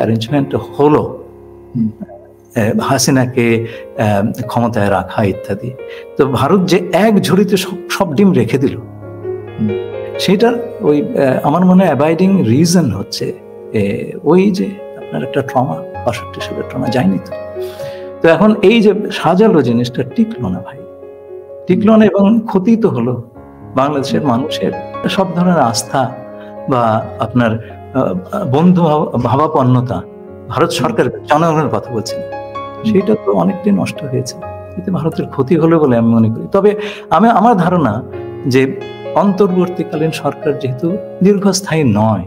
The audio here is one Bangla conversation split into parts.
অ্যারেঞ্জমেন্ট হলো হাসিনাকে ক্ষমতায় রাখা ইত্যাদি, তো ভারত যে এক ঝুড়িতে সব ডিম রেখে দিল, সেটার ওই আমার মনে হয় অ্যাবাইডিং রিজন হচ্ছে ওই যে আপনার একটা ট্রমা, ৬৫ সালের ট্রমা যায়নি তো। তো এখন এই যে সাজালো জিনিসটা টিকলো না ভাই, টিকলো না, এবং ক্ষতি তো হলো বাংলাদেশের মানুষের সব ধরনের আস্থা বা আপনার বন্ধু ভাবাপন্নতা, ভারত সরকারের জনগণের কথা বলছেন, সেটা তো অনেকটাই নষ্ট হয়েছে। এতে ভারতের ক্ষতি হলো বলে আমি মনে করি। তবে আমার ধারণা যে অন্তর্বর্তীকালীন সরকার যেহেতু দীর্ঘস্থায়ী নয়,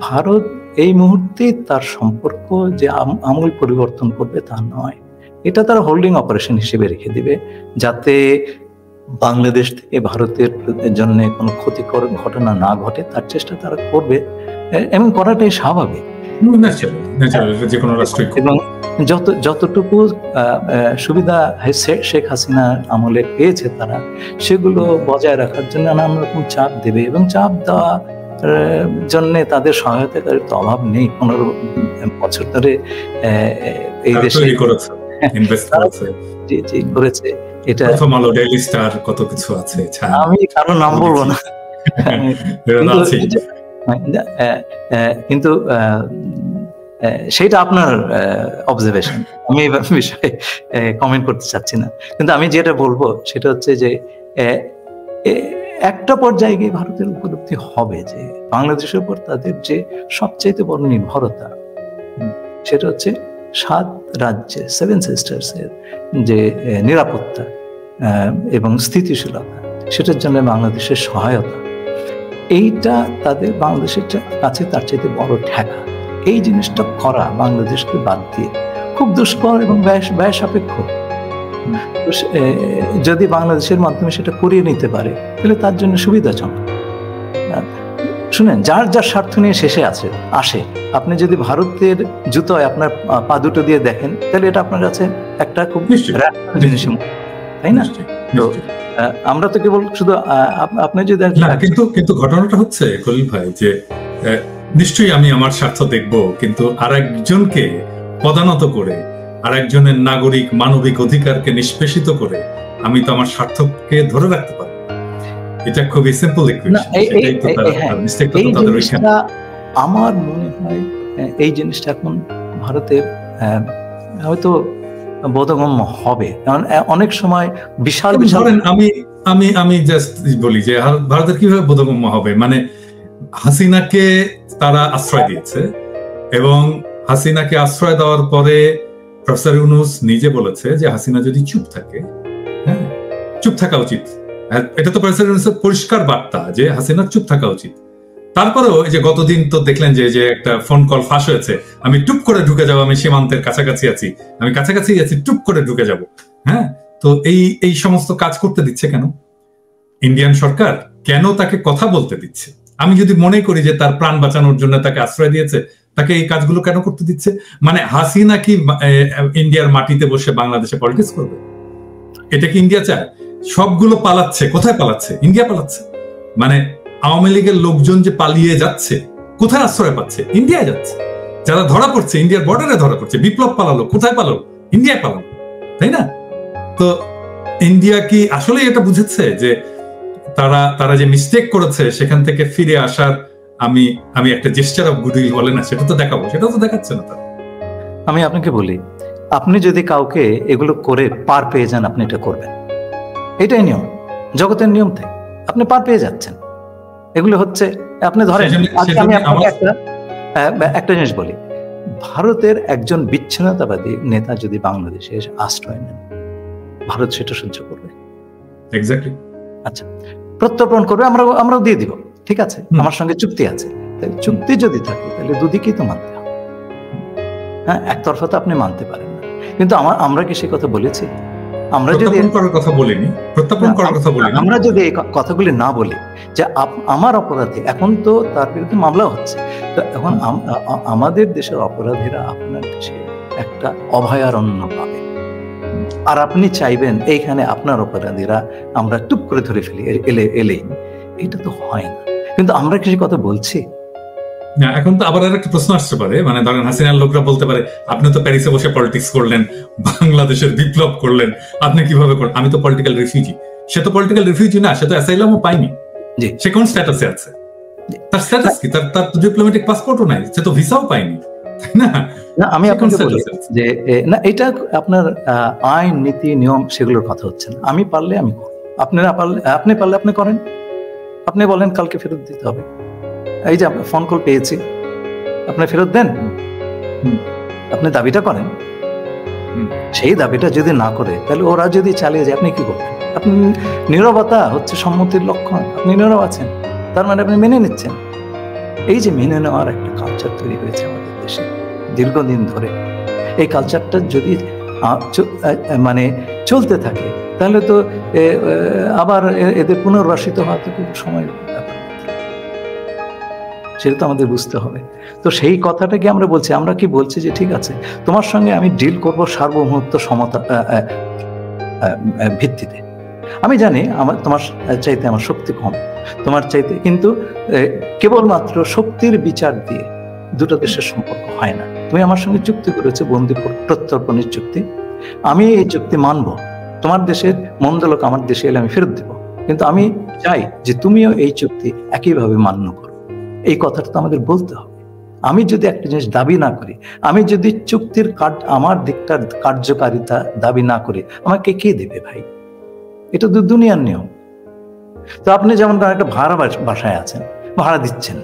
ভারত এই মুহূর্তে তার সম্পর্ক যে আমূল পরিবর্তন করবে তা নয়, এটা তারা হোল্ডিং অপারেশন হিসেবে রেখে দিবে, যাতে বাংলাদেশ থেকে ভারতের জন্য কোনো ক্ষতিকর ঘটনা না ঘটে তার চেষ্টা তারা করবে, এবং করাটাই স্বাভাবিক। এবং যতটুকু সুবিধা শেখ হাসিনার আমলে পেয়েছে তারা, সেগুলো বজায় রাখার জন্য নানা রকম চাপ দেবে, এবং চাপ দেওয়া জন্য তাদের সহায়তার তো অভাব নেই। 15 বছর ধরে এই দেশে করেছে। এটা কত কিছু আছে, আমি কারো নাম বলবো না, কিন্তু সেটা আপনার অবজারভেশন, আমি এই বিষয়ে কমেন্ট করতে চাচ্ছি না। কিন্তু আমি যেটা বলবো সেটা হচ্ছে যে একটা পর্যায়ে গিয়ে ভারতের উপলব্ধি হবে যে বাংলাদেশের উপর তাদের যে সবচাইতে বড় নির্ভরতা, সেটা হচ্ছে 7 রাজ্যে 7 সিস্টার্স এর যে নিরাপত্তা এবং স্থিতিশীলতা, সেটার জন্য বাংলাদেশের সহায়তা, এইটা তাদের বাংলাদেশের কাছে তার চাইতে বড় ঠেকা। এই জিনিসটা করা বাংলাদেশকে বাদ দিয়ে খুব দুষ্কর এবং ব্যয় সাপেক্ষ। যদি বাংলাদেশের মাধ্যমে সেটা করিয়ে নিতে পারে তাহলে তার জন্য সুবিধাজনক। শুনেন, যার যার স্বার্থ নিয়ে শেষে আসে, আপনি যদি ভারতের জুতোয় আপনার পা দুটো দিয়ে দেখেন, তাহলে এটা আপনার কাছে একটা খুব জিনিস, তাই না? তো আমরা তো কেবল শুধু আপনি যদি কিন্তু ঘটনাটা হচ্ছে খলিল ভাই যে নিশ্চয়ই আমি আমার স্বার্থ দেখব, কিন্তু আরেকজনকে পদানত করে, আরেকজনের নাগরিক মানবিক অধিকারকে নিষ্পেষিত করে আমি তো আমার স্বার্থকে ধরে রাখতে পারি। এটা খুবই সিম্পল ইকুয়েশন। আমার মনে হয় এই জিনিসটা এখন ভারতের হয়তো বোধগম্য হবে, কারণ অনেক সময় বিশাল বিশাল আমি জাস্ট বলি যে ভারতের কিভাবে বোধগম্য হবে, মানে হাসিনাকে তারা আশ্রয় দিয়েছে, এবং হাসিনাকে আশ্রয় দেওয়ার পরে প্রফেসর ইউনূস নিজে বলেছে যে হাসিনা যদি চুপ থাকে, হ্যাঁ, চুপ থাকা উচিত। এটা তো প্রফেসর ইউনূসের পরিষ্কার বার্তা যে হাসিনার চুপ থাকা উচিত। তারপরেও এই যে গতদিন তো দেখলেন যে একটা ফোন কল ফাঁস হয়েছে, আমি টুপ করে ঢুকে যাবো, আমি সীমান্তের কাছাকাছি আছি, আমি কাছাকাছি আছি, টুপ করে ঢুকে যাব। হ্যাঁ, তো এই সমস্ত কাজ করতে দিচ্ছে কেন ইন্ডিয়ান সরকার? কেন তাকে কথা বলতে দিচ্ছে? আমি যদি মনে করি যে তার প্রাণ বাঁচানোর জন্য তাকে আশ্রয় দিয়েছে, তাকে এই কাজগুলো কেন করতে দিচ্ছে? মানে হাসিনা কি ইন্ডিয়ার মাটিতে বসে বাংলাদেশে পলিটিক্স করবে? এটা কি ইন্ডিয়া চায়? সবগুলো পালাচ্ছে, কোথায় পালাচ্ছে? ইন্ডিয়া পালাচ্ছে। মানে আওয়ামী লীগের লোকজন যে পালিয়ে যাচ্ছে, কোথায় আশ্রয় পাচ্ছে? ইন্ডিয়ায় যাচ্ছে। যারা ধরা পড়ছে ইন্ডিয়ার বর্ডারে ধরা পড়ছে। বিপ্লব পালালো, কোথায় পালালো? ইন্ডিয়ায় পালালো, তাই না? তো ইন্ডিয়া কি আসলে এটা বুঝেছে যে তারা যে মিস্টেক করেছে সেখান থেকে ফিরে আসার আমি একটা জেস্টার অফ গুডউইল বলে না, সেটা তো দেখাবো, সেটা তো দেখাচ্ছে না তারা। আমি আপনাকে বলি, আপনি যদি কাউকে এগুলো করে পার পেয়ে যান, আপনি এটা করবেন, এটাই নিয়ম, জগতের নিয়ম। তাই আপনি পার পেয়ে যাচ্ছেন, এগুলো হচ্ছে। আপনি ধরেন, আমি আপনাকে একটা জিনিস বলি, ভারতের একজন বিচ্ছিন্নতাবাদী নেতা যদি বাংলাদেশে এসে আশ্রয় নেন, ভারত সেটা সহ্য করবে? এক্স্যাক্টলি। আচ্ছা, প্রত্যর্পণ করবে, আমরাও দিয়ে দিব, ঠিক আছে, আমার সঙ্গে চুক্তি আছে। তাহলে চুক্তি যদি থাকে তাহলে দুদিকেই তো মানতে হবে। হ্যাঁ, একতরফা তো আপনি মানতে পারেন না। কিন্তু আমরা কি সে কথা বলেছি? আমরা যদি আমরা যদি এই কথাগুলি না বলি যে আমার অপরাধী, এখন তো তার বিরুদ্ধে মামলা হচ্ছে, তো এখন আমাদের দেশের অপরাধীরা আপনার দেশে একটা অভয়ারণ্য পাবে, আর আপনি চাইবেন এইখানে আপনার অপরাধীরা আমরা টুপ করে ধরে ফেলি এলেই। এটা তো হয় না। কিন্তু আমরা কি কথা বলছি? না, এখন তো আবার একটা প্রশ্ন আসতে পারে, মানে ধরেন হাসিনার লোকরা বলতে পারে আপনি তো প্যারিসে বসে পলিটিক্স করলেন, বাংলাদেশের বিপ্লব করলেন, আপনি কিভাবে করলেন? আমি তো পলিটিক্যাল রিফিউজি। সে তো পলিটিক্যাল রিফিউজি না, সে তো অ্যাসাইলামও পাইনি। সে কোন স্ট্যাটাসে আছে? তার স্ট্যাটাস কি? তার ডিপ্লোম্যাটিক পাসপোর্টও নাই, সে তো ভিসাও পাইনি, তাই না? না, আমি আপনাকে বলি যে না, এটা আপনার আইন নীতি নিয়ম সেগুলোর কথা হচ্ছে না। আমি পারলে আমি করব, আপনি না পারলে, আপনি পারলে আপনি করেন। আপনি বলেন কালকে ফেরত দিতে হবে, এই যে আপনার ফোন কল পেয়েছি, আপনি ফেরত দেন, আপনি দাবিটা করেন। সেই দাবিটা যদি না করে, তাহলে ওরা যদি চালিয়ে যায়, আপনি কি করবেন? আপনি নীরবতা হচ্ছে সম্মতির লক্ষণ। আপনি নীরব আছেন, তার মানে আপনি মেনে নিচ্ছেন। এই যে মেনে নেওয়ার একটা কালচার তৈরি হয়েছে আমাদের দেশে দীর্ঘদিন ধরে, এই কালচারটা যদি মানে চলতে থাকে, তাহলে তো আবার এদের পুনর্বাসিত হওয়াতে খুব সময় ব্যাপার, সেটা তো আমাদের বুঝতে হবে। তো সেই কথাটাকে আমরা বলছি, আমরা কি বলছি যে ঠিক আছে, তোমার সঙ্গে আমি ডিল করব সার্বভৌমত্ব সমতা ভিত্তিতে। আমি জানি আমার তোমার চাইতে আমার শক্তি কম, তোমার চাইতে, কিন্তু কেবলমাত্র শক্তির বিচার দিয়ে দুটো দেশের সম্পর্ক হয় না। তুমি আমার সঙ্গে চুক্তি করেছো, বন্দি প্রত্যর্পণের চুক্তি, আমি এই চুক্তি মানব। তোমার দেশের মন্দ লোক আমার দেশে এলে আমি ফেরত দেব, কিন্তু আমি চাই যে তুমিও এই চুক্তি একইভাবে মান্য করো। এই কথাটা তো আমাদের বলতে হবে। আমি যদি একটা জিনিস দাবি না করি, আমি যদি চুক্তির আমার দিকটার কার্যকারিতা দাবি না করি, আমাকে কে দেবে ভাই? এটা তো দুনিয়ার নিয়ম। তো আপনি যেমন একটা ভাড়া বাসায় আছেন, ভাড়া দিচ্ছেন,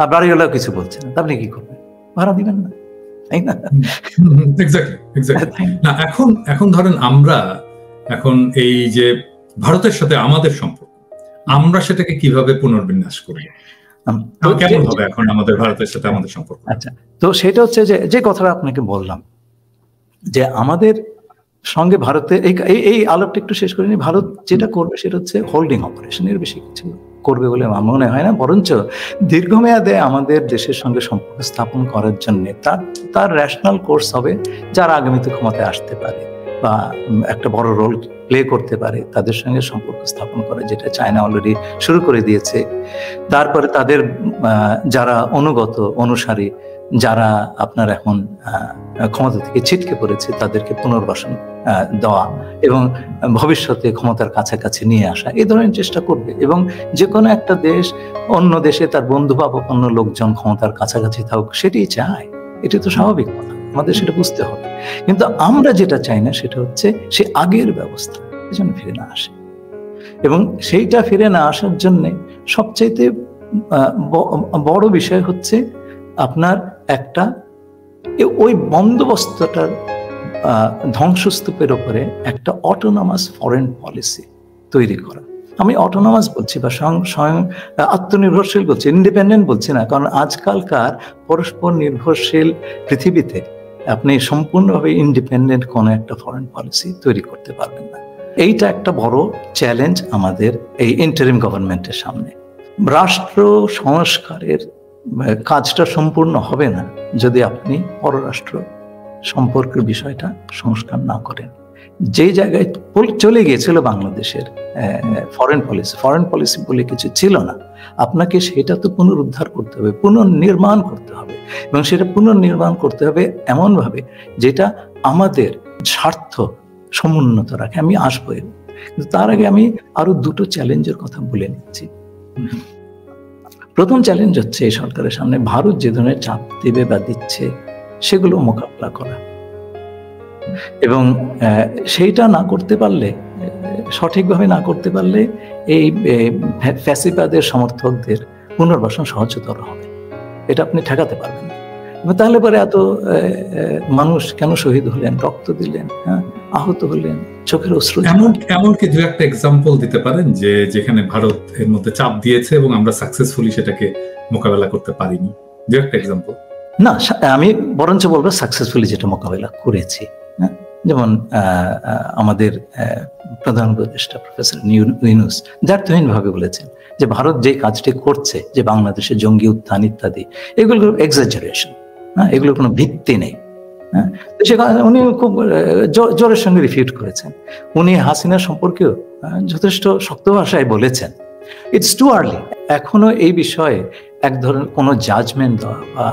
আর বাড়িওয়ালাও কিছু বলছেন, আপনি কি করবেন? ভাড়া দিবেন না, তাই না? না, এখন ধরেন আমরা এখন এই যে ভারতের সাথে আমাদের সম্পর্ক, আমরা সেটাকে কিভাবে পুনর্বিন্যাস করি? কেমন হবে এখন আমাদের ভারতের সাথে আমাদের সম্পর্ক? আচ্ছা, তো সেটা হচ্ছে যে কথাটা আপনাকে বললাম, যে আমাদের সঙ্গে ভারতের এই আলাপটা একটু শেষ করে নি। ভারত যেটা করবে সেটা হচ্ছে হোল্ডিং অপারেশন, এর বেশি কিছু করবে বলে আমার মনে হয় না। বরঞ্চ দীর্ঘমেয়াদে আমাদের দেশের সঙ্গে সম্পর্ক স্থাপন করার জন্য তার ন্যাশনাল কোর্স হবে, যারা আগামীতে ক্ষমতায় আসতে পারে বা একটা বড় রোল প্লে করতে পারে, তাদের সঙ্গে সম্পর্ক স্থাপন করে, যেটা চায়না অলরেডি শুরু করে দিয়েছে। তারপরে তাদের যারা অনুগত অনুসারী, যারা আপনার এখন ক্ষমতা থেকে ছিটকে পড়েছে, তাদেরকে পুনর্বাসন দেওয়া এবং ভবিষ্যতে ক্ষমতার কাছাকাছি নিয়ে আসা, এই ধরনের চেষ্টা করবে। এবং যে কোনো একটা দেশ অন্য দেশে তার বন্ধুভাবাপন্ন লোকজন ক্ষমতার কাছাকাছি থাকুক, সেটাই চায়। এটি তো স্বাভাবিক কথা, আমাদের সেটা বুঝতে হবে। কিন্তু আমরা যেটা চাই না সেটা হচ্ছে সে আগের ব্যবস্থা যেন ফিরে না আসে। এবং সেইটা ফিরে না আসার জন্যে সবচাইতে বড় বিষয় হচ্ছে আপনার একটা ওই বন্দোবস্তটার ধ্বংসস্তূপের উপরে একটা অটোনমাস ফরেন পলিসি তৈরি করা। আমি অটোনমাস বলছি বা স্বয়ং আত্মনির্ভরশীল বলছি, ইন্ডিপেন্ডেন্ট বলছি না, কারণ আজকালকার পরস্পর নির্ভরশীল পৃথিবীতে আপনি সম্পূর্ণভাবে ইন্ডিপেন্ডেন্ট কোনো একটা ফরেন পলিসি তৈরি করতে পারবেন না। এইটা একটা বড় চ্যালেঞ্জ আমাদের এই ইন্টারিম গভর্নমেন্টের সামনে। রাষ্ট্র সংস্কারের কাজটা সম্পূর্ণ হবে না যদি আপনি পররাষ্ট্র সম্পর্কের বিষয়টা সংস্কার না করেন। যে জায়গায় চলে গিয়েছিল বাংলাদেশের ফরেন পলিসি বলে কিছু ছিল না, আপনাকে সেটা তো পুনরুদ্ধার করতে হবে, পুনর্নির্মাণ করতে হবে। এবং সেটা পুনর্নির্মাণ করতে হবে এমনভাবে যেটা আমাদের স্বার্থ সমুন্নত রাখে। আমি আসবো, কিন্তু তার আগে আমি আরো দুটো চ্যালেঞ্জের কথা বলে নিচ্ছি। প্রথম চ্যালেঞ্জ হচ্ছে এই সরকারের সামনে ভারত যে ধরনের চাপ দেবে বা দিচ্ছে সেগুলো মোকাবিলা করা, এবং সেইটা না করতে পারলে, সঠিকভাবে না করতে পারলে এই ফ্যাসিবাদের সমর্থকদের পুনর্বাসন সহজতর হবে। এটা আপনি ঠেকাতে পারবেন না। তাহলে পরে এত মানুষ কেন শহীদ হলেন, রক্ত দিলেন, আহত হলেন, চোখের অশ্রু। এমনকি দু একটা এক্সাম্পল দিতে পারেন যে যেখানে ভারত এর মধ্যে চাপ দিয়েছে এবং আমরা সাকসেসফুলি সেটাকে মোকাবেলা করতে পারিনি? দু একটা এক্সাম্পল। না, আমি বরঞ্চ বলবো সাকসেসফুলি যেটা মোকাবেলা করেছি। যেমন আমাদের প্রধান উপদেষ্টা প্রফেসর ইউনূস দ্ব্যর্থহীনভাবে বলেছেন যে ভারত যে কাজটি করছে, যে বাংলাদেশে জঙ্গি উত্থান ইত্যাদি, এগুলো এক্সাজারেশন, এগুলোর কোনো ভিত্তি নেই। সেখানে উনি খুব জোরের সঙ্গে রিফিউট করেছেন। উনি হাসিনা সম্পর্কেও যথেষ্ট শক্ত ভাষায় বলেছেন ইটস টু আর্লি। এখনো এই বিষয়ে এক ধরনের কোনো জাজমেন্ট দেওয়া বা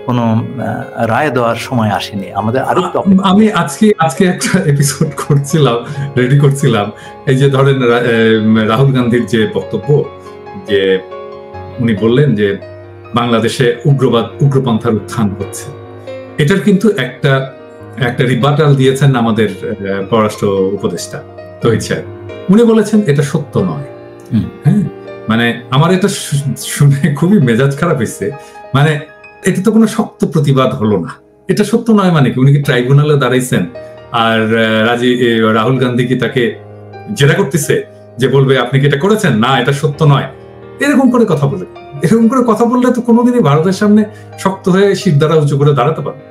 কোনো রায় দেওয়ার সময় আসেনি। আমাদের আরেকটু আমি আজকে একটা এপিসোড রেডি করছিলাম, এই যে ধরেন রাহুল গান্ধীর যে বক্তব্য, যে উনি বললেন যে বাংলাদেশে উগ্রপন্থার উত্থান হচ্ছে, এটার কিন্তু একটা রিবাটাল দিয়েছেন আমাদের পররাষ্ট্র উপদেষ্টা তহিদ সাহেব। উনি বলেছেন এটা সত্য নয়। হ্যাঁ, মানে আমার এটা শুনে খুবই মেজাজ খারাপ হয়েছে। মানে এটা তো কোনো শক্ত প্রতিবাদ হলো না। এটা সত্য নয় মানে কি? উনি কি ট্রাইব্যুনালে দাঁড়াইছেন আর রাহুল গান্ধী কি তাকে জেরা করতেছে যে বলবে আপনি কি এটা করেছেন? না, এটা সত্য নয়। এরকম করে কথা বলে, এরকম করে কথা বললে তো কোনোদিনই ভারতের সামনে শক্ত হয়ে শির দ্বারা উঁচু করে দাঁড়াতে পারবে।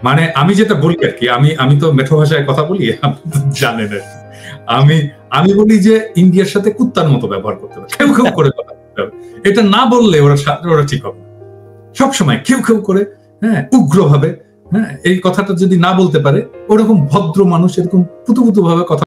মানে আমি যেটা বলি আর কি, আমি তো মেঠো ভাষায় কথা বলি, আপনি তো জানেন আর কি। আমি বলি যে ইন্ডিয়ার সাথে কুত্তার মতো ব্যবহার করতে হবে, খেউ খেউ করে কথা বলতে হবে। এটা না বললে ওরা ঠিক হবে। সবসময় খেউ খেউ করে, হ্যাঁ, উগ্রভাবে, হ্যাঁ, এই কথাটা যদি না বলতে পারে, ওরকম ভদ্র মানুষ এরকম পুতু ভাবে কথা